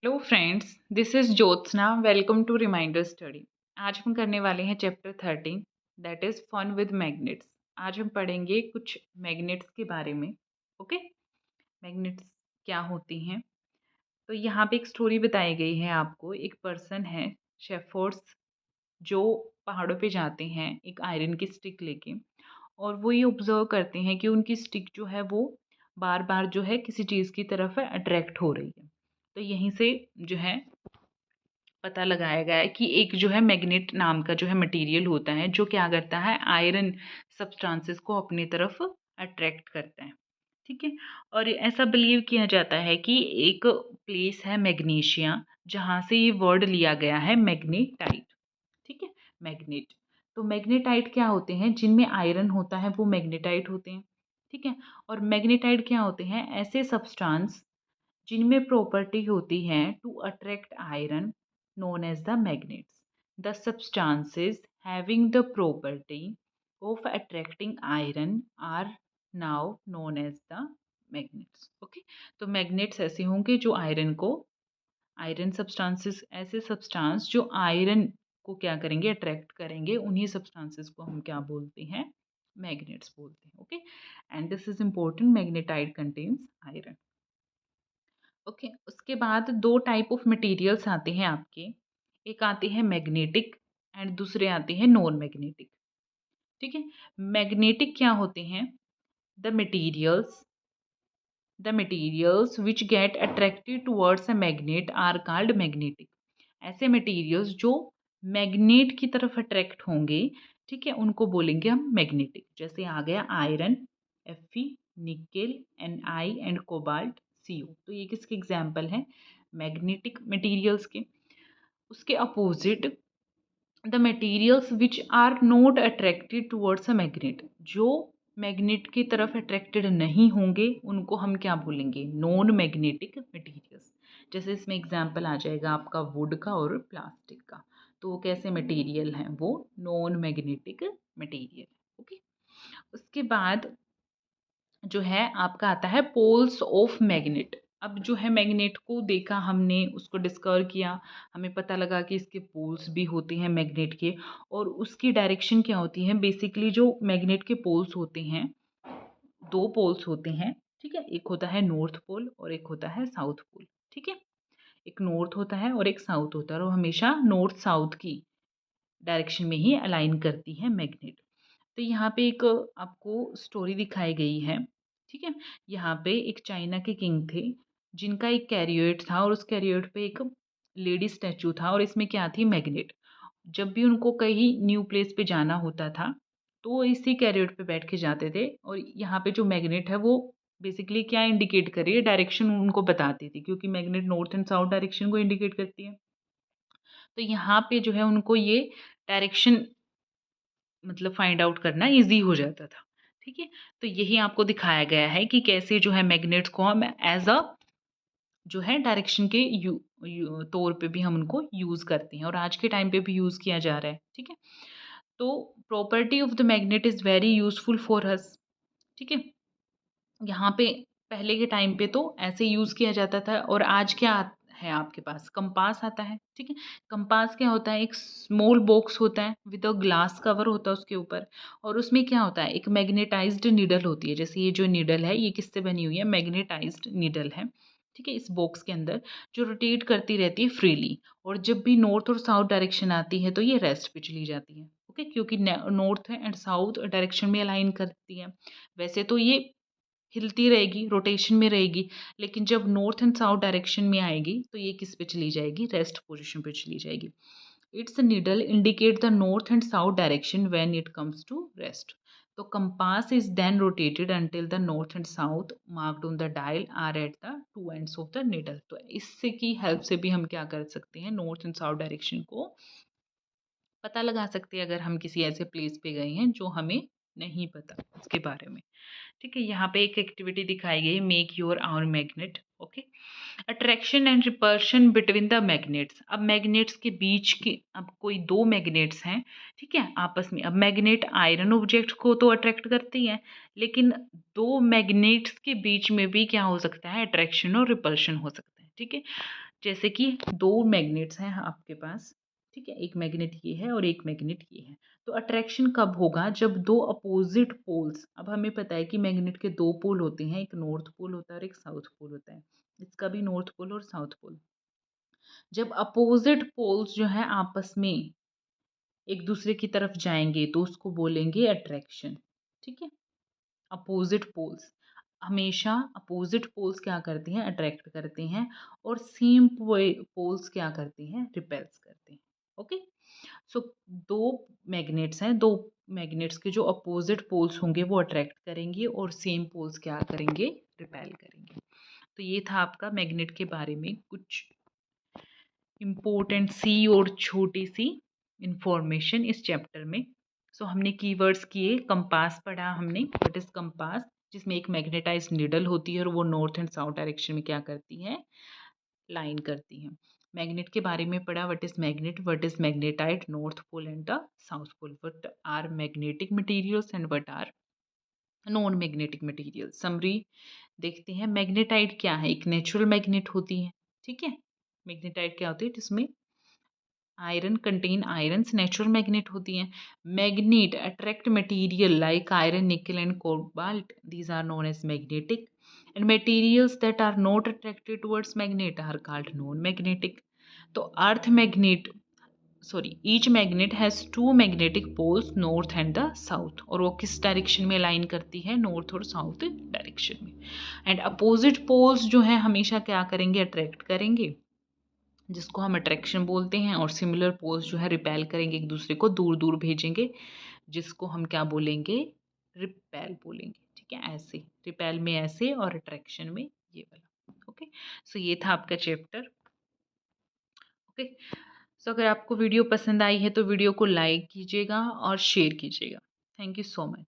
Hello friends, this is Jyotsna. Welcome to reminder study. आज हम करने वाले हैं chapter 13, that is fun with magnets. आज हम पढ़ेंगे कुछ मैग्नेट्स के बारे में। ओके, मैग्नेट्स क्या होती हैं। तो यहाँ पे एक स्टोरी बताई गई है आपको। एक पर्सन है, शेफर्ड्स, जो पहाड़ों पे जाते हैं एक आयरन की स्टिक लेके, और वो ये ऑब्जर्व करते हैं कि उनकी स्टिक जो है वो बार बार जो है किसी चीज़ की तरफ अट्रैक्ट हो रही है। तो यहीं से जो है पता लगाया गया है कि एक जो है मैग्नेट नाम का जो है मटेरियल होता है, जो क्या करता है, आयरन सब्सटेंसेस को अपनी तरफ अट्रैक्ट करता है। ठीक है। और ऐसा बिलीव किया जाता है कि एक प्लेस है मैग्नीशिया, जहाँ से ये वर्ड लिया गया है मैग्नेटाइट। ठीक है, मैग्नेट। तो मैग्नेटाइट क्या होते हैं, जिनमें आयरन होता है वो मैग्नेटाइट होते हैं। ठीक है। और मैग्नेटाइट क्या होते हैं, ऐसे सब्सटेंस जिनमें प्रॉपर्टी होती है to attract iron, known as the magnets. The substances having the property of attracting iron are now known as the magnets. Okay, तो magnets ऐसे होंगे जो आयरन को, आयरन सब्सटेंसेस, ऐसे सब्सटेंस जो आयरन को क्या करेंगे, अट्रैक्ट करेंगे, उन्हीं सब्सटेंसेस को हम क्या बोलते हैं, मैग्नेट्स बोलते हैं। Okay, and this is important, magnetite contains iron. Okay, उसके बाद दो टाइप ऑफ मटेरियल्स आते हैं आपके। एक आते हैं मैग्नेटिक एंड दूसरे आते हैं नॉन मैग्नेटिक। ठीक है। मैग्नेटिक क्या होते हैं, the materials the materials which get attracted towards a magnet are called magnetic. ऐसे मटेरियल्स जो मैग्नेट की तरफ अट्रैक्ट होंगे, ठीक है, उनको बोलेंगे हम मैग्नेटिक। जैसे आ गया iron, Fe, nickel, Ni and cobalt, Co। तो ये किसके एग्जाम्पल हैं, मैग्नेटिक मटेरियल्स के। उसके opposite, the materials which are not attracted towards a magnet, जो मैग्नेट की तरफ अट्रैक्टेड नहीं होंगे, उनको हम क्या बोलेंगे, नॉन मैग्नेटिक मटेरियल्स। जैसे इसमें एग्जाम्पल आ जाएगा आपका वुड का और प्लास्टिक का। तो वो कैसे मटेरियल हैं, वो नॉन मैग्नेटिक मटेरियल। ओके, उसके बाद जो है आपका आता है पोल्स ऑफ मैग्नेट। अब जो है मैग्नेट को देखा हमने, उसको डिस्कवर किया, हमें पता लगा कि इसके पोल्स भी होते हैं मैग्नेट के, और उसकी डायरेक्शन क्या होती है। बेसिकली जो मैग्नेट के पोल्स होते हैं, दो पोल्स होते हैं। ठीक है, एक होता है नॉर्थ पोल और एक होता है साउथ पोल। ठीक है, एक नॉर्थ होता है और एक साउथ होता है, और वो हमेशा नॉर्थ साउथ की डायरेक्शन में ही अलाइन करती है मैग्नेट। तो यहाँ पे एक आपको स्टोरी दिखाई गई है। ठीक है, यहाँ पे एक चाइना के किंग थे, जिनका एक कैरियर था, और उस कैरियर पे एक लेडी स्टैचू था, और इसमें क्या थी, मैग्नेट। जब भी उनको कहीं न्यू प्लेस पे जाना होता था, तो वो इसी कैरियर पे बैठ के जाते थे, और यहाँ पे जो मैग्नेट है वो बेसिकली क्या इंडिकेट कर रही है, डायरेक्शन उनको बताती थी, क्योंकि magnet north and south direction को इंडिकेट करती है। तो यहाँ पे जो है उनको ये डायरेक्शन मतलब फाइंड आउट करना ईज़ी हो जाता था। ठीक है? तो यही आपको दिखाया गया है कि कैसे जो है मैग्नेट्स को हम एज़ अ जो है डायरेक्शन के तौर पे भी हम उनको यूज़ करते हैं, और आज के टाइम पे भी यूज़ किया जा रहा है। ठीक है? तो property of the magnet is very useful for us. ठीक है? यहाँ पे पहले के टाइम पे तो ऐसे यूज़ किया जाता था, और आज क्या है आपके पास, कंपास आता है। ठीक है, कंपास क्या होता है, एक स्मॉल बॉक्स होता है विद अ ग्लास कवर होता है उसके ऊपर, और उसमें क्या होता है, एक मैग्नेटाइज्ड नीडल होती है। जैसे ये जो नीडल है, ये किससे बनी हुई है, मैग्नेटाइज्ड नीडल है। ठीक है, इस बॉक्स के अंदर जो रोटेट करती रहती है फ्रीली, और जब भी नॉर्थ और साउथ डायरेक्शन आती है तो ये रेस्ट पे चली जाती है। ओके, क्योंकि नॉर्थ एंड साउथ डायरेक्शन में अलाइन करती है। वैसे तो ये हिलती रहेगी, रोटेशन में रहेगी, लेकिन जब नॉर्थ एंड साउथ डायरेक्शन में आएगी तो ये किस पे चली जाएगी, रेस्ट पोजीशन पे चली जाएगी। Its needle indicate the north and south direction when it comes to rest. तो compass is then rotated until the north and south marked on the dial are at the two ends of the needle. तो इससे की help से भी हम क्या कर सकते हैं, नॉर्थ एंड साउथ डायरेक्शन को पता लगा सकते हैं, अगर हम किसी ऐसे प्लेस पे गए हैं जो हमें नहीं पता उसके बारे में। ठीक है, यहाँ पे एक एक्टिविटी दिखाई गई, make your our magnet. Okay, attraction and repulsion between the magnets. अब मैग्नेट्स के बीच के, अब कोई दो मैग्नेट्स हैं, ठीक है, आपस में। अब मैग्नेट आयरन ऑब्जेक्ट को तो अट्रैक्ट करती है, लेकिन दो मैग्नेट्स के बीच में भी क्या हो सकता है, अट्रैक्शन और रिपल्शन हो सकता है। ठीक है, जैसे कि दो मैग्नेट्स हैं आपके पास, ठीक है, एक मैग्नेट ये है और एक मैग्नेट ये है। तो अट्रैक्शन कब होगा? जब दो अपोजिट पोल्स, अब हमें पता है कि मैग्नेट के दो पोल होते हैं, एक नॉर्थ पोल होता है और एक साउथ पोल होता है। इसका भी नॉर्थ पोल और साउथ पोल। जब अपोजिट पोल्स जो है आपस में एक दूसरे की तरफ जाएंगे तो उसको बोलेंगे अट्रैक्शन, ठीक है। अपोजिट पोल्स, हमेशा अपोजिट पोल्स क्या करते हैं? अट्रैक्ट करते हैं, और सेम पोल्स क्या करते हैं? रिपेल्स करते हैं। ओके, सो दो मैग्नेट्स हैं, दो मैग्नेट्स के जो अपोजिट पोल्स होंगे वो अट्रैक्ट करेंगे और सेम पोल्स क्या करेंगे? रिपेल करेंगे। तो ये था आपका मैग्नेट के बारे में कुछ इम्पोर्टेंट सी और छोटी सी इंफॉर्मेशन इस चैप्टर में। सो हमने कीवर्ड्स किए, कंपास पढ़ा हमने, व्हाट इज कंपास, जिसमें एक मैग्नेटाइज नीडल होती है और वो नॉर्थ एंड साउथ डायरेक्शन में क्या करती है? लाइन करती है। मैग्नेट के बारे में पढ़ा, what is magnet, what is magnetite, north pole and the south pole, what are magnetic materials and what are non magnetic material. Summary देखते हैं, मैग्नेटाइट क्या है? एक नेचुरल मैग्नेट होती है, ठीक है। मैग्नेटाइट क्या होती है? जिसमें iron contain irons, natural magnet होती हैं। Magnet attract material like iron, nickel and cobalt, these are known as magnetic, and materials that are not attracted towards magnet are called non magnetic. तो earth magnet, sorry, each magnet has two magnetic poles, north and the south, और वो किस direction में line करती है? North और south direction में। And opposite poles जो है हमेशा क्या करेंगे? अट्रैक्ट करेंगे, जिसको हम अट्रैक्शन बोलते हैं, और सिमिलर पोल्स जो है रिपेल करेंगे, एक दूसरे को दूर दूर भेजेंगे, जिसको हम क्या बोलेंगे? रिपेल बोलेंगे, ठीक है। ऐसे रिपेल में ऐसे और अट्रैक्शन में ये वाला। ओके, सो ये था आपका चैप्टर। ओके, सो अगर आपको वीडियो पसंद आई है तो वीडियो को लाइक कीजिएगा और शेयर कीजिएगा। Thank you so much.